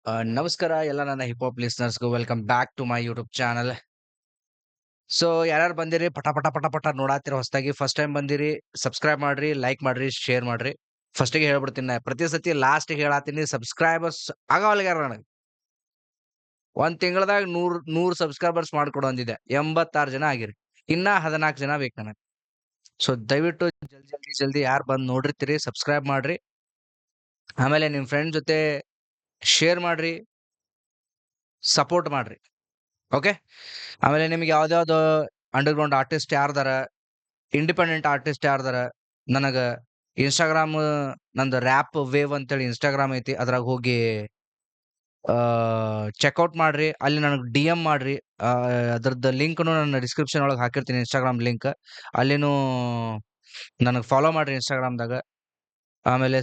ನಮಸ್ಕಾರ ಎಲ್ಲ ನನ್ನ ಹಿಪ್ ಹಾಪ್ ಲಿಸ್ನರ್ಸ್‌ಗೂ welcome back to my YouTube channel. So ಯಾರ್ಯಾರು ಬಂದಿರಿ ಪಟ ಪಟ ಪಟ ಪಟ ನೋಡಾತಿರ ಹೊಸದಾಗಿ ಫಸ್ಟ್ ಟೈಮ್ ಬಂದಿರಿ ಸಬ್ಸ್ಕ್ರೈಬ್ ಮಾಡ್ರಿ, ಲೈಕ್ ಮಾಡ್ರಿ, ಶೇರ್ ಮಾಡ್ರಿ. ಫಸ್ಟಿಗೆ ಹೇಳ್ಬಿಡ್ತೀನಿ ನಾ ಪ್ರತಿ ಸತಿ ಲಾಸ್ಟಿಗೆ ಹೇಳಾತೀನಿ ಸಬ್ಸ್ಕ್ರೈಬರ್ಸ್ ಆಗವಲ್ಗ್ಯಾರ ನನಗೆ. ಒಂದ್ ತಿಂಗಳದಾಗ 100 ಸಬ್ಸ್ಕ್ರೈಬರ್ಸ್ ಮಾಡ್ಕೊಡು ಅಂದಿದ್ದೆ. 86 ಜನ ಆಗಿರಿ. ಇನ್ನ 14 ಜನ ಬೇಕು ನನಗೆ. ಸೊ ದಯವಿಟ್ಟು ಜಲ್ದಿ ಯಾರು ಬಂದ್ ನೋಡಿರ್ತೀರಿ ಸಬ್ಸ್ಕ್ರೈಬ್ ಮಾಡ್ರಿ. ಆಮೇಲೆ ನಿಮ್ ಫ್ರೆಂಡ್ ಜೊತೆ ಶೇರ್ ಮಾಡ್ರಿ, ಸಪೋರ್ಟ್ ಮಾಡ್ರಿ. ಓಕೆ. ಆಮೇಲೆ ನಿಮ್ಗೆ ಯಾವ್ದ್ಯಾವ್ದು ಅಂಡರ್‌ಗ್ರೌಂಡ್ ಆರ್ಟಿಸ್ಟ್ ಯಾರ್ದಾರ, ಇಂಡಿಪೆಂಡೆಂಟ್ ಆರ್ಟಿಸ್ಟ್ ಯಾರ್ದಾರ, ನನಗ ಇನ್‌ಸ್ಟಾಗ್ರಾಮ್ ನಂದು ರ್ಯಾಪ್ ವೇವ್ ಅಂತೇಳಿ ಇನ್‌ಸ್ಟಾಗ್ರಾಮ್ ಐತಿ. ಅದ್ರಾಗ ಹೋಗಿ ಚೆಕ್ಔಟ್ ಮಾಡ್ರಿ. ಅಲ್ಲಿ ನನಗ್ ಡಿಎಂ ಮಾಡ್ರಿ. ಅದ್ರದ್ದು ಲಿಂಕ್‌ನು ನನ್ನ ಡಿಸ್ಕ್ರಿಪ್ಷನ್ ಒಳಗ್ ಹಾಕಿರ್ತೀನಿ ಇನ್‌ಸ್ಟಾಗ್ರಾಮ್ ಲಿಂಕ್. ಅಲ್ಲಿನೂ ನನಗ್ ಫಾಲೋ ಮಾಡ್ರಿ ಇನ್‌ಸ್ಟಾಗ್ರಾಮ್‌ದಾಗ. ಆಮೇಲೆ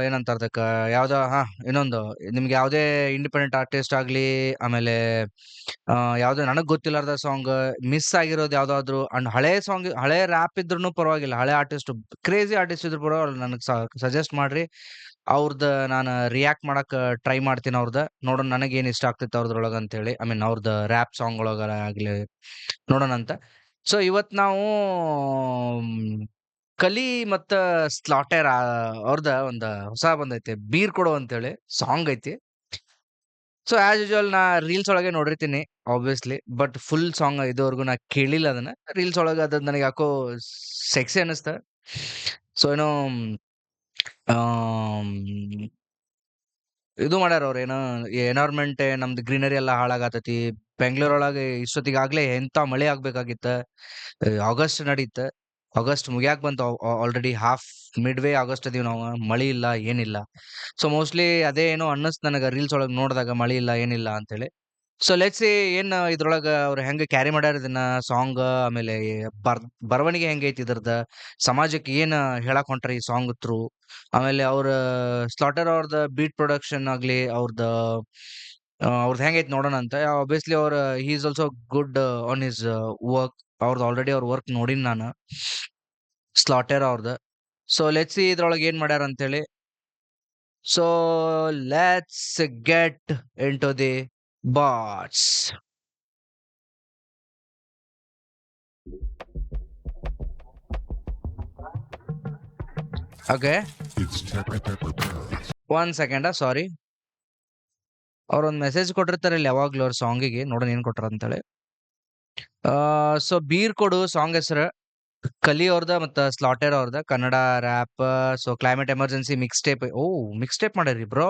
ಏನಂತಾರ ಅದಕ್ಕ ಇನ್ನೊಂದು ನಿಮ್ಗೆ ಯಾವುದೇ ಇಂಡಿಪೆಂಡೆಂಟ್ ಆರ್ಟಿಸ್ಟ್ ಆಗ್ಲಿ, ಆಮೇಲೆ ಯಾವ್ದೋ ನನಗ್ ಗೊತ್ತಿಲ್ಲಾರ್ದ ಸಾಂಗ್, ಮಿಸ್ ಆಗಿರೋದು ಯಾವ್ದಾದ್ರು ಅಂಡ್ ಹಳೆ ಸಾಂಗ್, ಹಳೆ ರ್ಯಾಪ್ ಇದ್ರೂನು ಪರವಾಗಿಲ್ಲ. ಹಳೆ ಆರ್ಟಿಸ್ಟ್, ಕ್ರೇಜಿ ಆರ್ಟಿಸ್ಟ್ ಇದ್ರು ಪರವಾಗಿಲ್ಲ ನನಗ್ ಸಜೆಸ್ಟ್ ಮಾಡ್ರಿ. ಅವ್ರದ್ದು ನಾನು ರಿಯಾಕ್ಟ್ ಮಾಡಕ್ ಟ್ರೈ ಮಾಡ್ತೀನಿ ಅವ್ರದ್ದು. ನೋಡೋಣ ನನಗೇನ್ ಇಷ್ಟ ಆಗ್ತೈತೆ ಅವ್ರದ್ರೊಳಗ ಅಂತ ಹೇಳಿ. ಐ ಮೀನ್ ಅವ್ರದ್ದು ರ್ಯಾಪ್ ಸಾಂಗ್ ಒಳಗ ಆಗ್ಲಿ ನೋಡೋಣ ಅಂತ. ಸೊ ಇವತ್ ನಾವು ಕಲಿ ಮತ್ತ ಸ್ಲಾಟರ್ ಅವ್ರದ ಒಂದ್ ಹೊಸ ಬಂದೈತಿ, ಬೀರ್ ಕೊಡು ಅಂತೇಳಿ ಸಾಂಗ್ ಐತಿ. ಸೊ ಆಸ್ ಯೂಶುವಲ್ ನಾ ರೀಲ್ಸ್ ಒಳಗೆ ನೋಡಿರ್ತೀನಿ ಆಬ್ವಿಯಸ್ಲಿ, ಬಟ್ ಫುಲ್ ಸಾಂಗ್ ಇದುವರೆಗೂ ನಾ ಕೇಳಿಲ್ಲ ಅದನ್ನ. ರೀಲ್ಸ್ ಒಳಗೆ ಅದ್ ನನಗೆ ಯಾಕೋ ಸೆಕ್ಸಿ ಅನಿಸ್ತ. ಸೊ ಏನೋ ಆಮ್, ಇದು ಮಾಡ್ಯಾರ ಅವ್ರ ಏನೋ ಎನ್ವೈರ್ಮೆಂಟ್ ನಮ್ದು ಗ್ರೀನರಿ ಎಲ್ಲ ಹಾಳಾಗತೈತಿ. ಬೆಂಗಳೂರೊಳಗೆ ಇಷ್ಟೊತ್ತಿಗಾಗ್ಲೇ ಎಂತ ಮಳೆ ಆಗ್ಬೇಕಾಗಿತ್ತ. ಆಗಸ್ಟ್ ನಡೀತ, ಆಗಸ್ಟ್ ಮುಗ್ಯಾಕ್ ಬಂತು. Already half mid way August ಅದೀವಿ ನಾವು. ಮಳಿ ಇಲ್ಲ ಏನಿಲ್ಲ. ಸೊ ಮೋಸ್ಟ್ಲಿ ಅದೇ ಏನೋ ಅನ್ನಿಸ್ತು ನನಗ ರೀಲ್ಸ್ ಒಳಗ್ ನೋಡಿದಾಗ, ಮಳಿ ಇಲ್ಲ ಏನಿಲ್ಲ ಅಂತೇಳಿ. ಸೊ ಲೆಟ್ಸ್ ಸಿ ಏನ್ ಇದ್ರೊಳಗ ಅವ್ರು ಹೆಂಗ ಕ್ಯಾರಿ ಮಾಡ್ಯಾರ ಇದನ್ನ ಸಾಂಗ್. ಆಮೇಲೆ ಬರ್ ಬರವಣಿಗೆ ಹೆಂಗೈತಿ ಇದ್ರದ, ಸಮಾಜಕ್ಕೆ ಏನ್ ಹೇಳಕ್ ಹೊಂಟ್ರ ಈ ಸಾಂಗ್ ಥ್ರೂ. ಆಮೇಲೆ ಅವ್ರ ಸ್ಲಾಟರ್ ಅವ್ರದ್ದು ಬೀಟ್ ಪ್ರೊಡಕ್ಷನ್ ಆಗ್ಲಿ, ಅವ್ರದ್ದು ಹೆಂಗೈತಿ ನೋಡೋಣ ಅಂತ. ಆಬ್ವಿಯಸ್ಲಿ ಅವ್ರ he is also good on his work. ಅವ್ರದ್ದು ಆಲ್ರೆಡಿ ಅವ್ರ ವರ್ಕ್ ನೋಡಿನ್ ನಾನು, ಸ್ಲಾಟರ್ ಅವ್ರದ್ದು. ಸೊ ಲೆಟ್ಸ್ ಸಿ ಇದ್ರೊಳಗೆ ಏನ್ ಮಾಡ್ಯಾರ ಅಂತೇಳಿ. So let's get into the bots. Okay, one second, sorry. ಅವ್ರೊಂದ್ ಮೆಸೇಜ್ ಕೊಟ್ಟಿರ್ತಾರೆ ಇಲ್ಲಿ ಯಾವಾಗ್ಲೂ ಅವ್ರ ಸಾಂಗಿಗೆ. ನೋಡೋಣ ಏನ್ ಕೊಟ್ಟಾರ ಅಂತೇಳಿ. ಸೊ ಬೀರ್ ಕೊಡು ಸಾಂಗ್ ಹೆಸರು. ಕಲಿ ಅವ್ರದ ಮತ್ತ ಸ್ಲಾಟರ್ ಅವ್ರದ Kannada rap. So climate emergency mixtape. ಓ, ಮಿಕ್ಸ್ ಟೇಪ್ ಮಾಡ್ಯಾರಿ ಬ್ರೋ.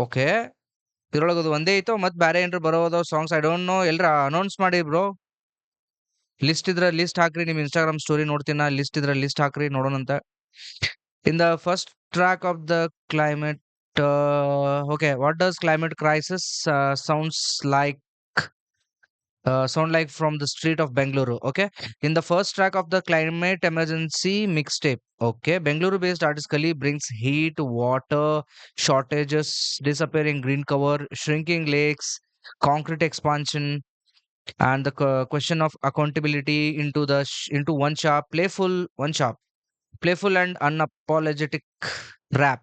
ಓಕೆ. ಇದ್ರೊಳಗೆ ಅದು ಒಂದೇ ಐತೋ ಮತ್ ಬೇರೆ ಏನ್ರ ಬರೋದಾವ್ ಸಾಂಗ್ಸ್? I don't know. ಎಲ್ರ ಅನೌನ್ಸ್ ಮಾಡಿ ಬ್ರೋ. ಲಿಸ್ಟ್ ಇದ್ರ ಲಿಸ್ಟ್ ಹಾಕ್ರಿ. ನಿಮ್ ಇನ್ಸ್ಟಾಗ್ರಾಮ್ ಸ್ಟೋರಿ ನೋಡ್ತೀನಿ ನಾ. ಲಿಸ್ಟ್ ಇದ್ರ ಲಿಸ್ಟ್ ಹಾಕ್ರಿ ನೋಡೋಣಂತ. In the first track of the climate, okay, what does climate crisis sound like from the street of Bengaluru? Okay, in the first track of the climate emergency mixtape, okay, Bengaluru-based artist Kali brings heat, water shortages, disappearing green cover, shrinking lakes, concrete expansion, and the question of accountability into into playful and unapologetic rap.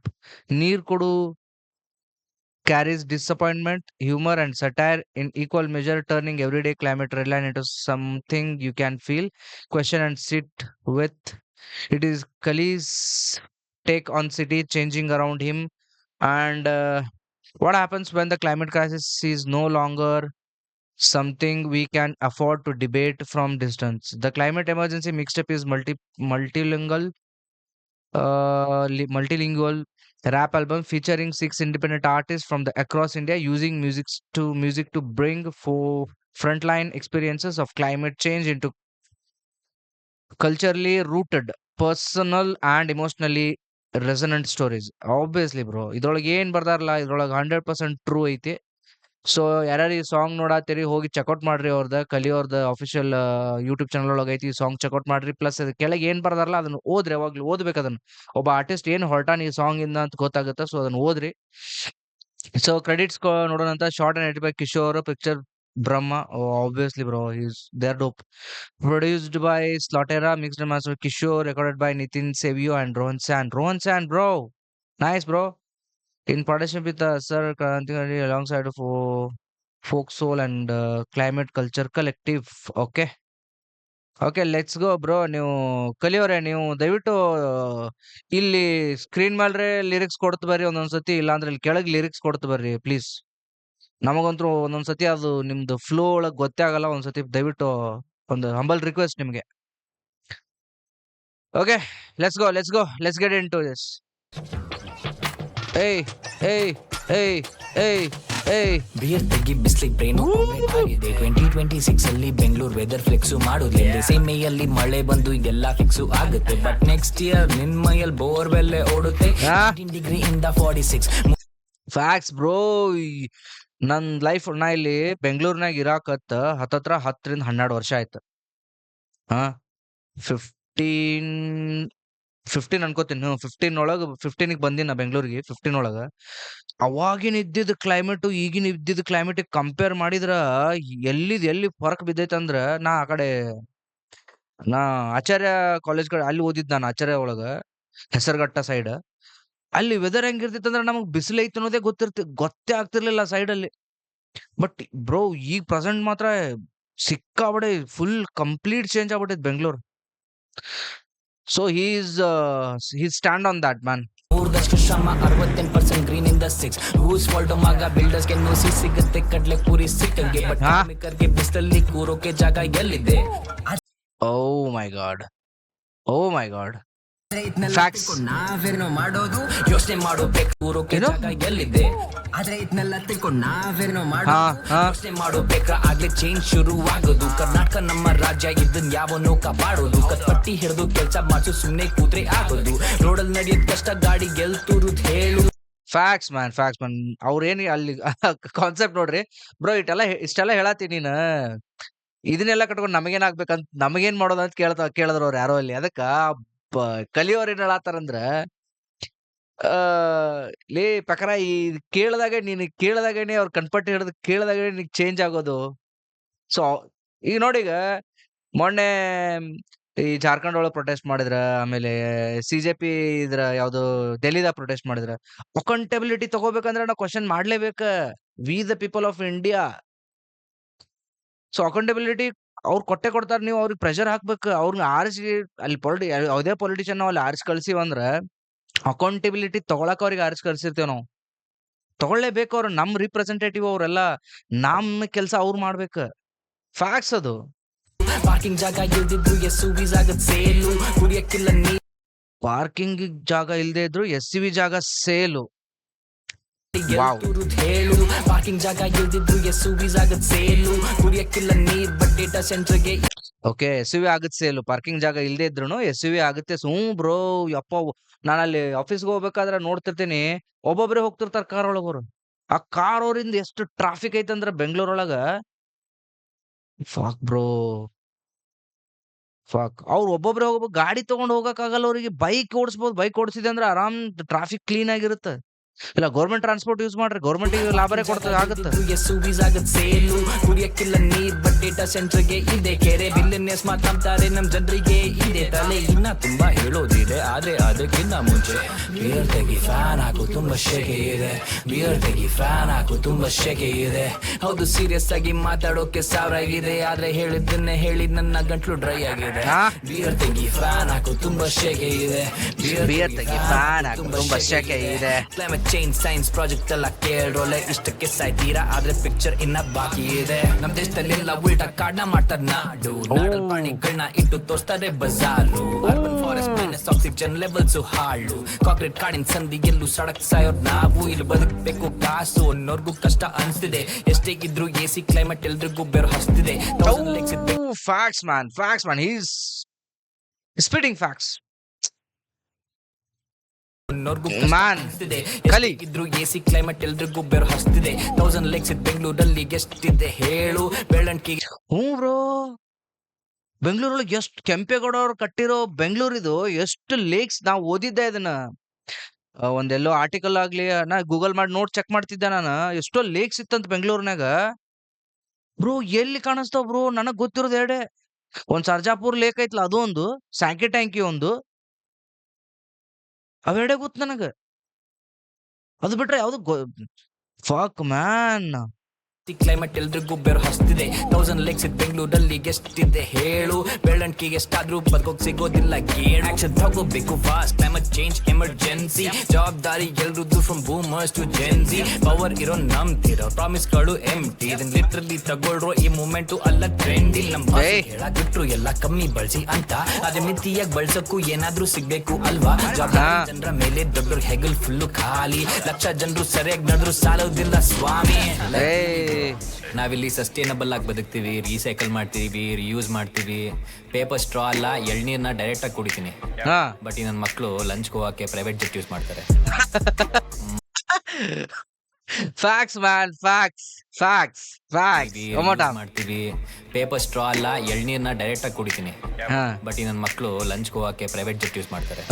Neer Kodu carries disappointment, humor, and satire in equal measure, turning everyday climate redline into something you can feel, question, and sit with. It is Kali's take on city changing around him, and what happens when the climate crisis is no longer something we can afford to debate from distance. The climate emergency mixtape is multilingual, multilingual rap album featuring six independent artists from the across India, using music to bring frontline experiences of climate change into culturally rooted, personal and emotionally resonant stories. Obviously, bro, ಇದ್ರೊಳಗೆ ಏನ್ ಬರ್ದಾರಲ್ಲ ಇದ್ರೊಳಗೆ 100% true ಐತಿ. So ಯಾರ್ಯಾರು ಈ song ನೋಡಾತೀರಿ ಹೋಗಿ checkout ಮಾಡ್ರಿ. ಅವ್ರದ ಕಲಿಯೋರ್ದ official YouTube channel ಒಳಗೆ ಐತಿ. ಈ ಸಾಂಗ್ ಚೆಕ್ಔಟ್ ಮಾಡ್ರಿ. ಪ್ಲಸ್ ಅದ್ ಕೆಳಗೆ ಏನ್ ಬರ್ದಾರಲ್ಲ ಅದನ್ನ ಓದ್ರಿ. ಯಾವಾಗ್ಲೂ ಓದ್ಬೇಕು ಅದನ್ನ. ಒಬ್ಬ ಆರ್ಟಿಸ್ಟ್ ಏನ್ ಹೊರಟಾನ ಈ ಸಾಂಗ್ ಇಂದ ಅಂತ ಗೊತ್ತಾಗುತ್ತೆ. ಸೊ ಅದನ್ನ ಓದ್ರಿ. ಸೊ ಕ್ರೆಡಿಟ್ಸ್ ನೋಡೋಣಂತ. Shot and edit by Kishore, picture Brahma. Obviously bro, is there dope. Produced by Slotera, mixed and mastered Kishore, recorded by Nitin Sevio and Rohan San. Rohan San, bro. Nice, bro. In partnership with Sir Krantikari alongside folk soul and climate culture collective. Okay. Okay let's go bro. ನೀವು ಕಲಿಯೋರೆ ನೀವು ದಯವಿಟ್ಟು ಇಲ್ಲಿ screen ಮೇಲ್ರೆ lyrics ಕೊಡ್ತು ಬರ್ರಿ ಒಂದೊಂದ್ಸತಿ, ಇಲ್ಲಾಂದ್ರೆ ಇಲ್ಲಿ ಕೆಳಗ್ lyrics ಕೊಡ್ತು ಬರ್ರಿ ಪ್ಲೀಸ್. ನಮಗಂತೂ ಒಂದೊಂದ್ಸತಿ ಅದು ನಿಮ್ದು ಫ್ಲೋ ಒಳಗ್ ಗೊತ್ತೇ ಆಗಲ್ಲ. ಒಂದ್ಸತಿ ದಯವಿಟ್ಟು ಒಂದು ಹಂಬಲ್ ರಿಕ್ವೆಸ್ಟ್ ನಿಮ್ಗೆ. Okay let's get into this. ಏಯ್ ಏಯ್ ಏಯ್ ಏಯ್ ಏಯ್ ಬಿಯರ್ ತೆಗಿ ಬಿಸ್ಲಿಗೆ ಬ್ರೈನ್ ಆಗಿದೆ. 2026 ಅಲ್ಲಿ ಬೆಂಗಳೂರು ವೆದರ್ ಫ್ಲೆಕ್ಸು ಮಾಡೋದ್ರಿಂದ ಸೇಮ್ ಮೇಯಲ್ಲಿ ಮಳೆ ಬಂದು ಎಲ್ಲ ಫಿಕ್ಸು ಆಗುತ್ತೆ. ಬಟ್ ನೆಕ್ಸ್ಟ್ ಇಯರ್ ನಿನ್ ಮೈಯಲ್ಲಿ ಬೋರ್ವೆಲ್ ಓಡುತ್ತೆ. 18 ಡಿಗ್ರಿ ಇಂದ 46. Fax bro. ನನ್ ಲೈಫ್ ನಾ ಇಲ್ಲಿ ಬೆಂಗಳೂರಿನಾಗ ಇರಾಕತ್ತ ಹತ್ತತ್ರ 10ರಿಂದ 12 ವರ್ಷ ಆಯ್ತು. ಹಾ 15 15 ಅನ್ಕೋತೀನಿ. 15 ಬಂದಿನ ನಾ ಬೆಂಗಳೂರಿಗೆ. 15 ಒಳಗ ಅವಾಗಿನ ಇದ್ದಿದ್ದ ಕ್ಲೈಮೇಟು ಈಗಿನ ಇದ್ದಿದ್ದ ಕ್ಲೈಮೇಟ್ ಕಂಪೇರ್ ಮಾಡಿದ್ರ ಎಲ್ಲಿ ಫರಕ್ ಬಿದ್ದೈತೆ ಅಂದ್ರ, ನಾ ಆಚಾರ್ಯ ಕಾಲೇಜ್ ಕಡೆ ಅಲ್ಲಿ ಓದಿದ್. ನಾನು ಆಚಾರ್ಯ ಒಳಗ ಹೆಸರುಘಟ್ಟ ಸೈಡ್. ಅಲ್ಲಿ ವೆದರ್ ಹೆಂಗಿರ್ತಿತ್ತು ಅಂದ್ರೆ ನಮಗ್ ಬಿಸಿಲು ಐತೆ ಅನ್ನೋದೇ ಗೊತ್ತೇ ಆಗ್ತಿರ್ಲಿಲ್ಲ ಸೈಡ್ ಅಲ್ಲಿ. ಬಟ್ ಬ್ರೋ ಈಗ ಪ್ರೆಸೆಂಟ್ ಮಾತ್ರ ಸಿಕ್ಕಾಬಡೆ ಫುಲ್ ಕಂಪ್ಲೀಟ್ ಚೇಂಜ್ ಆಗ್ಬಿಟ್ಟೈತೆ Bengaluru. So he's stand on that man. ಮೂರ್ದಷ್ಟು ಶ್ರಮ 68% ಗ್ರೀನ್ ಇಂದ 6. ಹೂಸ್ ಫಾಲ್ಟ್ ಮಗ ಬಿಲ್ಡರ್ಸ್ಗೆ ನುಸಿ ಸಿಗುತ್ತೆ ಕಡ್ಲೆ ಪೂರಿ ಸಿಕ್ಕಂಗೆ. ಬಟ್ ಕಾರ್ಮಿಕರಿಗೆ ಬಿಸಿಲಲ್ಲಿ ಕೂರೋಕೆ ಜಾಗ ಎಲ್ಲಿದೆ? ಓ ಮೈ ಗಾಡ್, ಓ ಮೈ ಗಾಡ್. ನಾವೇನೋ ಮಾಡೋದು ಯೋಚನೆ ಮಾಡೋಬೇಕು. ಕೂರೋಕೆ ಜಾಗ ಎಲ್ಲಿದೆ? ಆದ್ರೆ ಇದನ್ನೆಲ್ಲ ತಿಳ್ಕೊಂಡು ನಾವೇನೋ ಮಾಡೋದು ಯೋಚನೆ ಮಾಡೋಬೇಕ. ಆಗ್ಲೇ ಚೇಂಜ್ ಶುರು ಆಗೋದು. ಕರ್ನಾಟಕ ನಮ್ಮ ರಾಜ್ಯ, ಇದನ್ ಯಾವನೋ ಕಾಪಾಡೋದು. ಕತ್ಪಟ್ಟಿ ಹಿಡಿದು ಕೆಲಸ ಮಾಡ್ಸು, ಸುಮ್ನೆ ಕೂತ್ರೆ ಆಗೋದು. ರೋಡಲ್ಲಿ ನಡೆಯೋದ್ ಕಷ್ಟ, ಗಾಡಿ ಗೆಲ್ತುರುದ್ ಹೇಳು. Fax man. ಅವ್ರೇನಿ ಅಲ್ಲಿ ಕಾನ್ಸೆಪ್ಟ್ ನೋಡ್ರಿ ಬ್ರೋ. ಇಷ್ಟೆಲ್ಲ ಹೇಳತ್ತೀನಿ ನೀನ್ ಇದನ್ನೆಲ್ಲ ಕಟ್ಕೊಂಡು ನಮಗೇನ್ ಮಾಡೋದು ಅಂತ ಕೇಳಿದ್ರು ಅವ್ರು ಯಾರೋ ಅಲ್ಲಿ. ಅದಕ್ಕ ಕಲಿಯೋರ್ ಏನ್ ಹೇಳತ್ತಾರಂದ್ರ, ಲೇ ಪಕರ ಈ ಕೇಳದಾಗೇನೆ ಅವ್ರ ಕಣ್ಪಟ್ಟಿ ಹಿಡಿದು ಕೇಳದಾಗೇನೆ ನಿಗ್ ಚೇಂಜ್ ಆಗೋದು. ಸೊ ಈಗ ನೋಡಿ, ಮೊನ್ನೆ ಈ ಜಾರ್ಖಂಡ್ ಒಳಗೆ ಪ್ರೊಟೆಸ್ಟ್ ಮಾಡಿದ್ರ, ಆಮೇಲೆ ಸಿಜೆಪಿ ಇದ್ರ ಯಾವ್ದು ಡೆಲ್ಲಿದಾಗ ಪ್ರೊಟೆಸ್ಟ್ ಮಾಡಿದ್ರ. ಅಕೌಂಟಬಿಲಿಟಿ ತಗೋಬೇಕಂದ್ರೆ ನಾವು ಕ್ವಶನ್ ಮಾಡ್ಲೇಬೇಕ. We the people of India. So accountability ಅವ್ರು ಕೊಡ್ತಾರ. ನೀವು ಅವ್ರಿಗೆ ಪ್ರೆಷರ್ ಹಾಕ್ಬೇಕು. ಅವ್ರನ್ನ ಆರಿಸಿ ಅಲ್ಲಿ ಯಾವುದೇ ಪೊಲಿಟಿಷಿಯನ್ ನಾವು ಅಲ್ಲಿ ಆರಿಸಿ ಕಳ್ಸಿವಂದ್ರ ಅಕೌಂಟಬಿಲಿಟಿ ತಗೊಳಕ್ ಅವ್ರಿಗೆ ಆರಿಸಿ ಕಳ್ಸಿರ್ತೇವ್ ನಾವು. ತಗೊಳ್ಳೇಬೇಕು. ಅವ್ರು ನಮ್ ರಿಪ್ರೆಸೆಂಟೇಟಿವ್. ಅವರೆಲ್ಲ ನಮ್ಮ ಕೆಲ್ಸ ಅವ್ರು ಮಾಡ್ಬೇಕು. ಫ್ಯಾಕ್ಸ್ ಅದು. ಪಾರ್ಕಿಂಗ್ ಜಾಗ ಇಲ್ದಿದ್ರು SUV ಆಗತ್ ಸೇಲು. ಕುಡಿಯಕ್ಕಿಲ್ಲ ನೀ ಪಾರ್ಕಿಂಗ್ ಜಾಗ ಇಲ್ದೇ ಇದ್ರು SUV ಜಾಗ ಸೇಲು. ಹೇಳು. ಪಾರ್ಕಿಂಗ್ ಜಾಗ ಇಲ್ದಿದ್ರು SUV ಆಗತ್ ಸೇಲು. ಕುಡಿಯಕ್ಕಿಲ್ಲ ನೀರ್, ಬಟ್ ಡೇಟಾ ಸೆಂಟರ್ಗೆ ಓಕೆ SUV ಆಗತ್ ಸೇಲು. ಪಾರ್ಕಿಂಗ್ ಜಾಗ ಇಲ್ದೇ ಇದ್ರು SUV ಆಗುತ್ತೆ. ಬ್ರೋ ಯಪ್ಪ, ನಾನು ಅಲ್ಲಿ ಆಫೀಸ್ಗೆ ಹೋಗ್ಬೇಕಾದ್ರೆ ನೋಡ್ತಿರ್ತೀನಿ, ಒಬ್ಬೊಬ್ರೆ ಹೋಗ್ತಿರ್ತಾರ ಕಾರ್ ಒಳಗೋರು. ಆ ಕಾರ್ ಅವ್ರಿಂದ ಎಷ್ಟು ಟ್ರಾಫಿಕ್ ಐತಂದ್ರ ಬೆಂಗಳೂರೊಳಗ. ಫಾಕ್ ಬ್ರೋ, ಅವ್ರು ಒಬ್ಬೊಬ್ರೆ ಹೋಗ್ಬೇಕು. ಗಾಡಿ ತಗೊಂಡ್ ಹೋಗಕ್ ಆಗಲ್ಲ ಅವ್ರಿಗೆ. ಬೈಕ್ ಓಡಿಸ್ಬೋದು. ಬೈಕ್ ಓಡಿಸಿದೆ ಅಂದ್ರೆ ಆರಾಮ್ ಟ್ರಾಫಿಕ್ ಕ್ಲೀನ್ ಆಗಿರುತ್ತೆ. ಇಲ್ಲ ಗೌರ್ಮೆಂಟ್ ಟ್ರಾನ್ಸ್ಪೋರ್ಟ್ ಯೂಸ್ ಮಾಡ್ರಿ, ಗೌರ್ಮೆಂಟ್ ಲಾಭರೇ ಕೊಡ್ತದೆ ಆಗುತ್ತೆ. SUV ಆಗತ್ ಸೇಲು. ಕುಡಿಯಕ್ಕಿಲ್ಲ ನೀರ್, ಬಟ್ ಡೇಟಾ ಸೆಂಟರ್ಗೆ ಇದೆ ಕೆರೆ. ಬಿಲಿಯನ್ಸ್ ಮಾತಾಡ್ತಾರೆ ನಮ್ ಜನರಿಗೆ ಇದೆ ತಲೆ. ಇನ್ನ ತುಂಬಾ ಹೇಳೋದಿದೆ, ಆದ್ರೆ ಅದಕ್ಕಿಂತ ಮುಂಚೆ ಬಿಯರ್ ತೆಗಿ ಫ್ಯಾನ್ ಹಾಕು, ತುಂಬಾ ಶೆಕೆ ಇದೆ. ಬಿಯರ್ ತೆಗಿ ಫ್ಯಾನ್ ಹಾಕು, ತುಂಬಾ ಶೆಕೆ ಇದೆ. ಹೌದು ಸೀರಿಯಸ್ ಆಗಿ ಮಾತಾಡೋಕೆ ಸಾವಿರ ಇದೆ, ಆದ್ರೆ ಹೇಳಿದ್ದನ್ನೇ ಹೇಳಿ ನನ್ನ ಗಂಟ್ಲು ಡ್ರೈ ಆಗಿದೆ. ಬಿಯರ್ ತೆಗಿ ಫ್ಯಾನ್ ಹಾಕು, ತುಂಬಾ ಶೆಕೆ ಇದೆ. ಬಿಯರ್ ತೆಗಿ ಫ್ಯಾನ್ ಹಾಕು, ತುಂಬಾ ಶೆಕೆ ಇದೆ. ಕ್ಲೈಮೇಟ್ ಚೇಂಜ್ ಸೈನ್ಸ್ ಪ್ರಾಜೆಕ್ಟ್ ಎಲ್ಲ ಕೇಳೋಲೆ. ಇಷ್ಟಕ್ಕೆ ಸಾಯ್ತೀರಾ, ಆದ್ರೆ ಪಿಕ್ಚರ್ ಇನ್ನ ಬಾಕಿ ಇದೆ. ನಮ್ ದೇಶದಲ್ಲಿ ಎಲ್ಲ ಉಲ್ಟಾ ಕಾಡ್ನ ಮಾಡ್ತಾರ. ನಾಡು ಪ್ರಾಣಿಗಳನ್ನ ಇಟ್ಟು ತೋರಿಸ್ತಾರೆ ಬಜಾರು. Urban forest minus oxygen levels ಹಾಳು. ಕಾಂಕ್ರೀಟ್ ಕಾಡಿನ ಸಂದಿ ಎಲ್ಲೂ ಸಡಕ್ ಸಾಯೋರ್ ನಾವು. ಇಲ್ಲಿ ಬದುಕಬೇಕು ಕಾಸು ಅನ್ನೋರ್ಗೂ ಕಷ್ಟ ಅನ್ಸ್ತಿದೆ. ಎಷ್ಟೇ ಇದ್ರು AC ಕ್ಲೈಮೇಟ್ ಎಲ್ರಿಗೂ ಬೇರೆ ಹಸ್ತಿದೆ. Facts man. He's speeding facts. Kali ಇದ್ರು AC ಕ್ಲೈಮೇಟ್ ಎಲ್ರಿಗೂ ಬೇರೆ ಹಸ್ತಿದೆ. 1000 ಲೇಕ್ಸ್ ಬೆಂಗಳೂರಲ್ಲಿ ಎಷ್ಟಿದೆ ಹೇಳು ಬೆಳಂಕಿ. ಬ್ರೋ, ಬೆಂಗಳೂರೊಳಗೆ ಎಷ್ಟು ಕೆಂಪೇಗೌಡ ಅವ್ರು ಕಟ್ಟಿರೋ ಬೆಂಗಳೂರಿದು ಎಷ್ಟು ಲೇಕ್ಸ್. ನಾವು ಓದಿದ್ದೆ ಇದನ್ನ ಒಂದೆಲ್ಲೋ ಆರ್ಟಿಕಲ್ ಆಗ್ಲಿ, ನಾ ಗೂಗಲ್ ಮಾಡಿ ನೋಟ್ ಚೆಕ್ ಮಾಡ್ತಿದ್ದೆ ನಾನು. ಎಷ್ಟೋ ಲೇಕ್ಸ್ ಇತ್ತಂತ ಬೆಂಗಳೂರಿನಾಗ. ಬ್ರೋ ಎಲ್ಲಿ ಕಾಣಿಸ್ತಾವ ಬ್ರೋ? ನನಗ್ ಗೊತ್ತಿರೋದು ಎರಡೇ. ಒಂದ್ ಸರ್ಜಾಪುರ್ ಲೇಕ್ ಐತ್ಲ, ಅದು ಒಂದು. ಸ್ಯಾಂಕಿ ಟ್ಯಾಂಕಿ ಒಂದು. ಅವೆರಡೆ ಗೊತ್ತು ನನಗ. ಅದು ಬಿಟ್ರೆ ಯಾವ್ದು ಫಾಕ್ ಮ್ಯಾನ್. ಕ್ಲೈಮೇಟ್ ಎಲ್ರಿಗೂ ಬೇರು ಹಸ್ತಿದೆ. 1000 ಲೆಕ್ಸ್ ಇದ್ ಬೆಂಗಳೂರಲ್ಲಿ ಎಷ್ಟಿದೆ ಹೇಳು. ಬೆಳ್ಳಂಟಿಗೆ ಎಷ್ಟಾದ್ರೂ ಬದುಕೋಕ್ ಸಿಗೋದಿಲ್ಲ ಗೇಳು. ಆಕ್ಷನ್ ತಗೋಬೇಕು ಫಾಸ್ಟ್, ಕ್ಲೈಮೇಟ್ ಚೇಂಜ್ ಎಮರ್ಜೆನ್ಸಿ. ಜವಾಬ್ದಾರಿ ಎಲ್ರದ್ದು from boomers to Gen Z. Power ಇರೋ ನಂಬ್ತಿರೋ ಪ್ರಾಮಿಸ್ಗಳು ಎಂಟಿ. ಇದನ್ ಲಿಟ್ರಲಿ ತಗೊಳ್ರೋ ಈ ಮೂಮೆಂಟು ಅಲ್ಲ ಟ್ರೆಂಡ್. ಇಲ್ಲಿ ನಮ್ ಹೇಳಾಗಿಟ್ರು ಎಲ್ಲ ಕಮ್ಮಿ ಬಳಸಿ ಅಂತ. ಅದೇ ಮಿತಿಯಾಗಿ ಬಳಸಕ್ಕೂ ಏನಾದ್ರೂ ಸಿಗ್ಬೇಕು ಅಲ್ವಾ. ಜವಾಬ್ದಾರಿ ಜನರ ಮೇಲೆ ದೊಡ್ಡ ಹೆಗಲ್ ಫುಲ್ಲು ಖಾಲಿ. ಲಕ್ಷ ಜನರು ಸರಿಯಾಗಿ ನಡೆದ್ರು ಸಾಲೋದಿಲ್ಲ ಸ್ವಾಮಿ. ನಾವಿಲ್ಲಿ ಸಸ್ಟೈನಬಲ್ ಆಗಿ ಬದುಕ್ತೀವಿ, ರೀಸೈಕಲ್ ಮಾಡ್ತೀವಿ, ರಿಯೂಸ್ ಮಾಡ್ತೀವಿ. ಪೇಪರ್ ಸ್ಟ್ರಾ ಅಲ್ಲ, ಎಳ್ನೀರ್ನ ಡೈರೆಕ್ಟ್ ಆಗಿ ಕುಡಿತೀನಿ. ಬಟ್ ಈ ನನ್ನ ಮಕ್ಕಳು ಲಂಚ್ ಹೋಗಕ್ಕೆ ಪ್ರೈವೇಟ್ ಜೆಟ್ ಯೂಸ್ ಮಾಡ್ತಾರೆ. Fax man, fax fax fax ಮಾಡ್ತೀವಿ. ಪೇಪರ್ ಸ್ಟ್ರಾ ಅಲ್ಲ, ಎಳ್ನೀರ್ನ ಡೈರೆಕ್ಟ್ ಆಗಿ ಕುಡಿತೀನಿ. ಬಟ್ ಈ ನನ್ನ ಮಕ್ಕಳು ಲಂಚ್ ಹೋಗಕ್ಕೆ ಪ್ರೈವೇಟ್ ಜೆಟ್ ಯೂಸ್ ಮಾಡ್ತಾರೆ.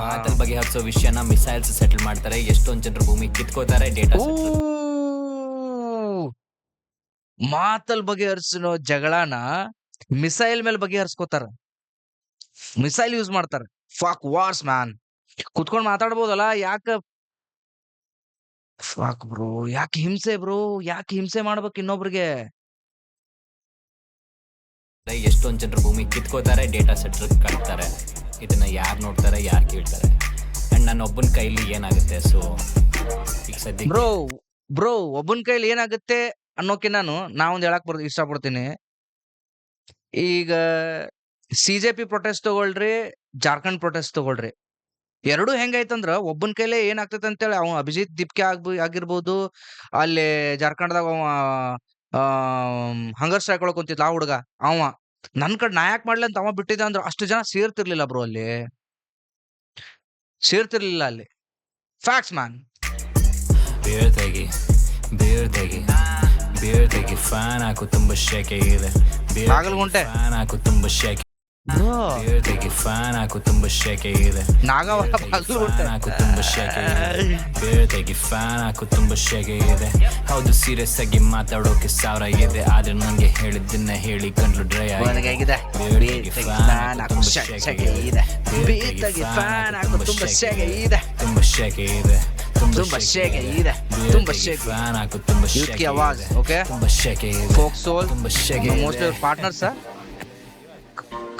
ಮಾತಲ್ ಬಗೆಹರಿಸೋ ವಿಷಯನ ಮಿಸೈಲ್ಸ್ ಸೆಟಲ್ ಮಾಡ್ತಾರೆ. ಎಷ್ಟೊಂದ್ ಜನರು ಭೂಮಿ ಕಿತ್ಕೋತಾರೆ. ಡೇಟಾ ಮಾತಲ್ ಬಗೆಹರಿಸೋ ಜಗಳನ ಮಿಸೈಲ್ ಮೇಲೆ ಬಗೆಹರಿಸ್ಕೋತಾರ. ಮಿಸೈಲ್ ಯೂಸ್ ಮಾಡ್ತಾರೆ. ಫಾಕ್ ವಾರ್ಸ್ ಮ್ಯಾನ್. ಕುತ್ಕೊಂಡ್ ಮಾತಾಡ್ಬೋದಲ್ಲ, ಯಾಕೆ ಫಾಕ್ ಬ್ರೋ, ಯಾಕೆ ಹಿಂಸೆ ಬ್ರೋ, ಯಾಕೆ ಹಿಂಸೆ ಮಾಡ್ಬೇಕು ಇನ್ನೊಬ್ರಿಗೆ? ಎಷ್ಟೊಂದ್ ಜನರು ಭೂಮಿ ಕಿತ್ಕೋತಾರೆ, ಡೇಟಾ ಸೆಂಟರ್ ಕಟ್ತಾರೆ. ಇದನ್ನ ಯಾರು ನೋಡ್ತಾರೆ, ಯಾರು ಕೇಳ್ತಾರೆ? ಅಂಡ್ ನನ್ನ ಒಬ್ಬನ ಕೈಲಿ ಏನಾಗುತ್ತೆ? ಸೊ ಈಗ ಸದ್ಯ ಬ್ರೋ ಒಬ್ಬನ ಕೈಲಿ ಏನಾಗುತ್ತೆ ಅನ್ನೋಕೆ ನಾವೊಂದು ಹೇಳಕ್ ಇಷ್ಟಪಡ್ತೀನಿ. ಈಗ CJP ಪ್ರೊಟೆಸ್ಟ್ ತಗೊಳ್ರಿ, ಜಾರ್ಖಂಡ್ ಪ್ರೊಟೆಸ್ಟ್ ತಗೊಳ್ರಿ, ಎರಡು ಹೆಂಗೈತಂದ್ರ ಒಬ್ಬನ ಕೈಲೇ ಏನಾಗ್ತೈತೆ ಅಂತೇಳಿ ಅವ ಅಭಿಜಿತ್ ದಿಪ್ಕೆ ಆಗಿರ್ಬೋದು. ಅಲ್ಲಿ ಜಾರ್ಖಂಡ್ದಾಗ ಅವ ಹಂಗರ್ ಸ್ಟ್ರೈಕ್ ಒಳಗ್ ಕುಂತಿದ್ಲ ಆ ಹುಡುಗ, ಅವ ನನ್ ಕಡೆ ನಾ ಯಾಕೆ ಮಾಡ್ಲಿ ಅಂತ ಅವ ಬಿಟ್ಟಿದ್ದ ಅಂದ್ರ ಅಷ್ಟು ಜನ ಸೇರ್ತಿರ್ಲಿಲ್ಲ ಬ್ರೋ, ಅಲ್ಲಿ ಸೇರ್ತಿರ್ಲಿಲ್ಲ ಅಲ್ಲಿ. Facts man. ಬೇರ್ ತೆಗಿ ಫ್ಯಾನ್ ಹಾಕು, ತುಂಬಾ ಶೆಕೆ ಇದೆ. ಬಾಗಲಗುಂಟೆ ಫ್ಯಾನ್ ಹಾಕು, ತುಂಬಾ ಶೆಕೆ. ಬೇರ್ ತೆಗಿ ಫ್ಯಾನ್ ಹಾಕು, ತುಂಬಾ ಶೆಕೆ ಇದೆ. ನಾಗವರ ಬಾಗಲಗುಂಟೆ ಹಾಕು, ತುಂಬಾ ಶೆಕೆ ಇದೆ. ಬೇರ್ ತೆಗಿ ಫ್ಯಾನ್ ಹಾಕು, ತುಂಬಾ ಶೆಕೆ ಇದೆ. ಹೌದು, ಸೀರಿಯಸ್ ಆಗಿ ಮಾತಾಡೋಕೆ 1000 ಇದೆ. ಆದ್ರೆ ನಂಗೆ ಹೇಳಿದ್ದನ್ನ ಹೇಳಿ ಕಂಡ್ಲು ಡ್ರೈ ಆಗಿದೆ. ಫ್ಯಾನ್ ಹಾಕು, ತುಂಬಾ ಶೆಕೆ ಇದೆ. ಫ್ಯಾನ್ ಹಾಕು, ತುಂಬಾ ಶೆಕೆ ಇದೆ. ತುಂಬಾ ಶೆಕೆ ಇದೆ. ತುಂಬಾ ಶೆಕೆ ಇದೆ. ತುಂಬಾ ಶೆಕೆ. ಫ್ಯಾನ್ ಹಾಕು, ತುಂಬಾ ಯೂತ್ की आवाज, ओके, ತುಂಬಾ ಶೆಕೆ ಇದೆ. फोक सोल, ತುಂಬಾ ಶೆಕೆ मोस्ट ऑफ पार्टनर्स है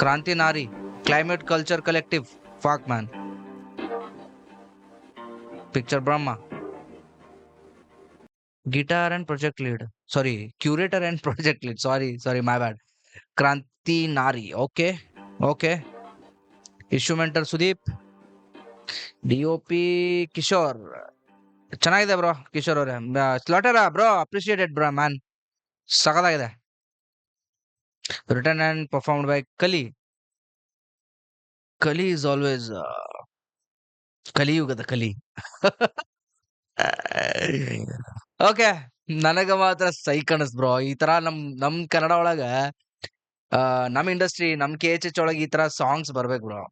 Kranti Nari, climate culture collective, फाक man, picture Brahma, guitar and project lead, sorry curator and project lead, sorry my bad, Kranti Nari, okay okay, issue mentor Sudeep, DOP Kishore. ಚೆನ್ನಾಗಿದೆ ಬ್ರೋ ಕಿಶೋರ್ ಅವರೇ. Slotera bro, appreciated bro man, ಸಖತ್ತಾಗಿದೆ. Written and performed by Kali. Kali is always ಕಲಿಯುಗದ ಕಲಿ. Okay, ನನಗ ಮಾತ್ರ ಸೈಕ್ ಅನಸ್ bro. ಈ ತರ ನಮ್ ಕನ್ನಡ ಒಳಗ ನಮ್ ಇಂಡಸ್ಟ್ರಿ, ನಮ್ KHH ಒಳಗ ಈ ತರ ಸಾಂಗ್ಸ್ ಬರ್ಬೇಕು ಬ್ರೋ,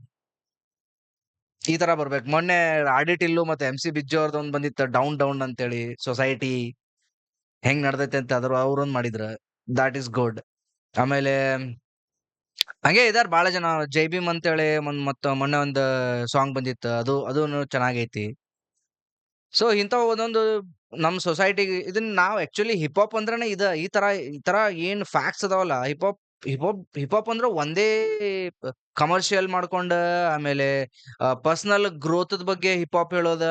ಈ ತರ ಬರ್ಬೇಕು. ಮೊನ್ನೆ ಆಡಿಟಿಲ್ಲು ಮತ್ತೆ MC ಬಿಜ್ಜು ಅವ್ರದ್ದು ಒಂದ್ ಬಂದಿತ್ತು, ಡೌನ್ ಅಂತೇಳಿ, ಸೊಸೈಟಿ ಹೆಂಗ್ ನಡ್ದೈತೆ ಅಂತ ಅವ್ರೊಂದ್ ಮಾಡಿದ್ರ, ದಾಟ್ ಈಸ್ ಗುಡ್. ಆಮೇಲೆ ಹಂಗೆ ಇದಾರ ಬಾಳ ಜನ. ಜೈಭೀಮ್ ಅಂತೇಳಿ ಮತ್ತ ಮೊನ್ನೆ ಒಂದು ಸಾಂಗ್ ಬಂದಿತ್ತು, ಅದೂನು ಚೆನ್ನಾಗೈತಿ. ಸೊ ಇಂಥವ್ ಒಂದೊಂದು ನಮ್ ಸೊಸೈಟಿಗೆ, ಇದನ್ನ ನಾವ್ ಆಕ್ಚುಲಿ ಹಿಪ್ ಹಾಪ್ ಅಂದ್ರನೇ ಈ ತರ ಏನ್ ಫ್ಯಾಕ್ಟ್ಸ್ ಅದಾವಲ್ಲ, ಹಿಪ್ ಹಾಪ್ ಅಂದ್ರೆ ಒಂದೇ ಕಮರ್ಷಿಯಲ್ ಮಾಡ್ಕೊಂಡ, ಆಮೇಲೆ ಪರ್ಸನಲ್ ಗ್ರೋತ್ ಬಗ್ಗೆ ಹಿಪ್ ಹಾಪ್ ಹೇಳೋದ,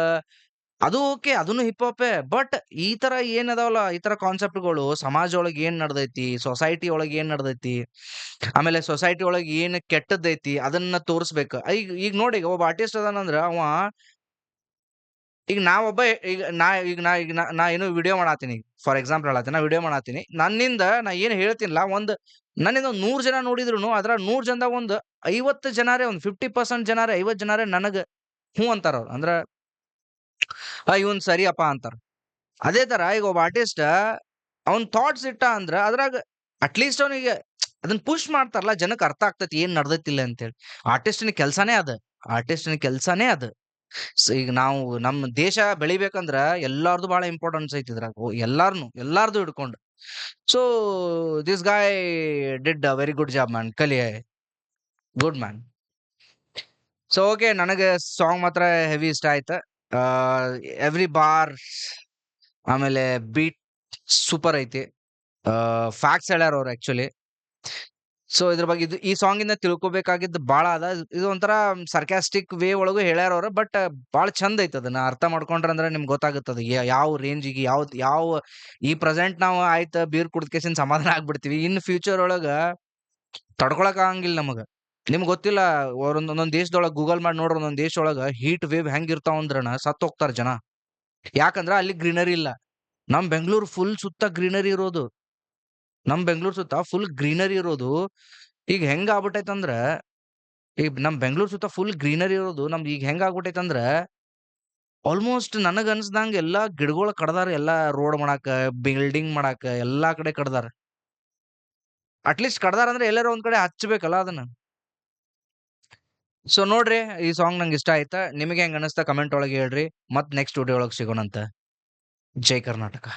ಅದು ಓಕೆ, ಅದನ್ನು ಹಿಪ್ ಹಾಪೇ. ಬಟ್ ಈ ತರ ಏನ್ ಅದಾವಲ್ಲ, ಈ ತರ ಕಾನ್ಸೆಪ್ಟ್ಗಳು ಸಮಾಜ ಒಳಗ್ ಏನ್ ನಡ್ದೈತಿ, ಸೊಸೈಟಿ ಒಳಗ್ ಏನ್ ನಡ್ದೈತಿ, ಆಮೇಲೆ ಸೊಸೈಟಿ ಒಳಗ್ ಏನ್ ಕೆಟ್ಟದ್ದೈತಿ ಅದನ್ನ ತೋರ್ಸ್ಬೇಕು. ಈಗ ನೋಡಿ, ಒಬ್ಬ ಆರ್ಟಿಸ್ಟ್ ಅದಾನಂದ್ರ ಅವ, ಈಗ ನಾವೊಬ್ಬ, ನಾ ಏನು ವಿಡಿಯೋ ಮಾಡತ್ತೀನಿ, ಫಾರ್ ಎಕ್ಸಾಂಪಲ್ ಹೇಳತ್ತೀನಿ, ನಾ ವಿಡಿಯೋ ಮಾಡತ್ತೀನಿ, ನನ್ನಿಂದ ನಾ ಏನ್ ಹೇಳ್ತೀನಿಲ್ಲ, ನನ್ನಿಂದ 100 ಜನ ನೋಡಿದ್ರು ಅದ್ರ 100 ಜನದಾಗ ಒಂದು 50 ಜನರೇ, ಒಂದು 50% ಜನರೇ, 50 ಜನರೇ ನನಗ ಹ್ಞೂ ಅಂತಾರ. ಅವ್ರು ಅಂದ್ರ ಇವನ್ ಸರಿಯಪ್ಪ ಅಂತಾರ. ಅದೇ ತರ ಈಗ ಒಬ್ಬ ಆರ್ಟಿಸ್ಟ್ ಅವ್ನ್ ಥಾಟ್ಸ್ ಇಟ್ಟ ಅಂದ್ರ ಅದ್ರಾಗ ಅಟ್ಲೀಸ್ಟ್ ಅವನಿಗೆ ಅದನ್ನ ಪುಷ್ ಮಾಡ್ತಾರಲ್ಲ, ಜನಕ್ಕೆ ಅರ್ಥ ಆಗ್ತೈತಿ ಏನ್ ನಡ್ದೈತಿಲ್ಲ ಅಂತೇಳಿ. ಆರ್ಟಿಸ್ಟಿನ ಕೆಲ್ಸಾನೇ ಅದ. ಈಗ ನಾವು ನಮ್ಮ ದೇಶ ಬೆಳಿಬೇಕಂದ್ರ ಎಲ್ಲಾರ್ದು ಬಹಳ ಇಂಪಾರ್ಟೆನ್ಸ್ ಐತಿ ಇದ್ರಾಗ, ಎಲ್ಲಾರ್ದು ಹಿಡ್ಕೊಂಡು. So this guy did a very good job man, Kali, good man. So okay, ನನಗೆ ಸಾಂಗ್ ಮಾತ್ರ ಹೆವಿ ಇಷ್ಟ ಆಯ್ತ. ಎವ್ರಿ ಬಾರ್ ಆಮೇಲೆ ಬೀಟ್ ಸೂಪರ್ ಐತಿ. ಫ್ಯಾಕ್ಟ್ಸ್ ಹೇಳ್ಯಾರ ಅವ್ರು ಆಕ್ಚುಲಿ. ಸೊ ಇದ್ರ ಬಗ್ಗೆ ಈ ಸಾಂಗ್ ಇಂದ ತಿಳ್ಕೊಬೇಕಾಗಿದ್ದು ಬಾಳ ಅದ. ಇದು ಒಂಥರ ಸರ್ಕಾಸ್ಟಿಕ್ ವೇ ಒಳಗೂ ಹೇಳ್ಯಾರ ಅವ್ರ. ಬಟ್ ಬಾಳ ಚಂದ ಐತಿ. ಅದನ್ನ ಅರ್ಥ ಮಾಡ್ಕೊಂಡ್ರ ಅಂದ್ರೆ ನಿಮ್ಗೆ ಗೊತ್ತಾಗುತ್ತದೆ ಯಾವ ರೇಂಜಿಗೆ ಯಾವ ಈ ಪ್ರೆಸೆಂಟ್ ನಾವು ಆಯ್ತ ಬೀರ್ ಕುಡ್ದಕೇಸಿಂದ ಸಮಾಧಾನ ಆಗ್ಬಿಡ್ತೀವಿ. ಇನ್ ಫ್ಯೂಚರ್ ಒಳಗ ತಡ್ಕೊಳಕ್ ಆಗಂಗಿಲ್ಲ ನಮಗ. ನಿಮ್ಗೆ ಗೊತ್ತಿಲ್ಲ, ಒಂದೊಂದ್ ದೇಶದೊಳಗ ಗೂಗಲ್ ಮಾಡಿ ನೋಡ್ರಿ, ಒಂದೊಂದ್ ದೇಶದೊಳಗ ಹೀಟ್ ವೇವ್ ಹೆಂಗ್ ಇರ್ತಾವ ಅಂದ್ರನ ಸತ್ ಹೋಗ್ತಾರ ಜನ. ಯಾಕಂದ್ರ ಅಲ್ಲಿ ಗ್ರೀನರಿ ಇಲ್ಲ. ನಮ್ ಬೆಂಗಳೂರು ಫುಲ್ ಸುತ್ತ ಗ್ರೀನರಿ ಇರೋದು. ಈಗ ಹೆಂಗ್ ಆಗ್ಬಿಟ್ಟೈತಂದ್ರ, ಈಗ ನಮ್ ಬೆಂಗಳೂರು ಸುತ್ತ ಫುಲ್ ಗ್ರೀನರಿ ಇರೋದು ನಮ್ದು ಈಗ ಹೆಂಗ್ ಆಗ್ಬಿಟ್ಟೈತಂದ್ರ, ಆಲ್ಮೋಸ್ಟ್ ನನಗ್ ಅನ್ಸ್ದಂಗ ಎಲ್ಲಾ ಗಿಡಗಳ ಕಡ್ದಾರ. ಎಲ್ಲಾ ರೋಡ್ ಮಾಡಾಕ, ಬಿಲ್ಡಿಂಗ್ ಮಾಡಾಕ ಎಲ್ಲಾ ಕಡೆ ಕಡ್ದಾರ. ಅಟ್ಲೀಸ್ಟ್ ಕಡ್ದಾರ ಅಂದ್ರೆ ಎಲ್ಲಾರ ಒಂದ್ ಕಡೆ ಹಚ್ಬೇಕಲ್ಲ ಅದನ್ನ. ಸೊ ನೋಡ್ರಿ, ಈ ಸಾಂಗ್ ನಂಗೆ ಇಷ್ಟ ಆಯ್ತಾ. ನಿಮಗೆ ಹೆಂಗ್ ಅನಿಸ್ತಾ ಕಮೆಂಟ್ ಒಳಗೆ ಹೇಳ್ರಿ. ಮತ್ ನೆಕ್ಸ್ಟ್ ವಿಡಿಯೋ ಒಳಗೆ ಸಿಗೋಣಂತ. ಜೈ ಕರ್ನಾಟಕ.